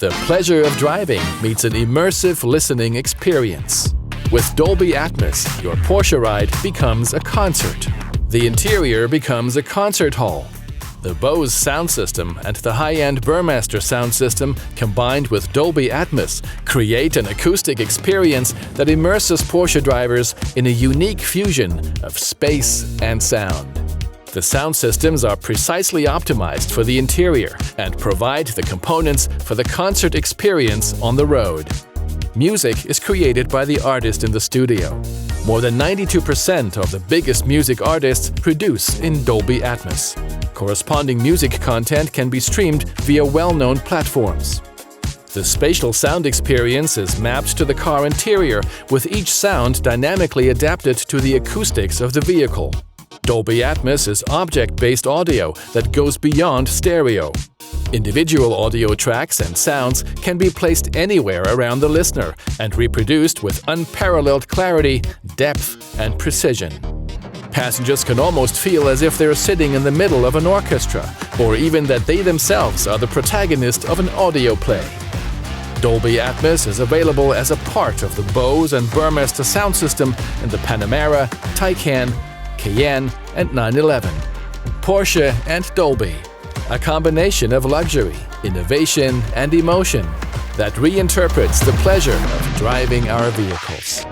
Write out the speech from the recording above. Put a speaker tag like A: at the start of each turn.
A: The pleasure of driving meets an immersive listening experience. With Dolby Atmos, your Porsche ride becomes a concert. The interior becomes a concert hall. The Bose sound system and the high-end Burmester sound system, combined with Dolby Atmos, create an acoustic experience that immerses Porsche drivers in a unique fusion of space and sound. The sound systems are precisely optimized for the interior and provide the components for the concert experience on the road. Music is created by the artist in the studio. More than 92% of the biggest music artists produce in Dolby Atmos. Corresponding music content can be streamed via well-known platforms. The spatial sound experience is mapped to the car interior, with each sound dynamically adapted to the acoustics of the vehicle. Dolby Atmos is object-based audio that goes beyond stereo. Individual audio tracks and sounds can be placed anywhere around the listener and reproduced with unparalleled clarity, depth, and precision. Passengers can almost feel as if they're sitting in the middle of an orchestra, or even that they themselves are the protagonist of an audio play. Dolby Atmos is available as a part of the Bose and Burmester sound system in the Panamera, Taycan, Cayenne, and 911. Porsche and Dolby, a combination of luxury, innovation, and emotion that reinterprets the pleasure of driving our vehicles.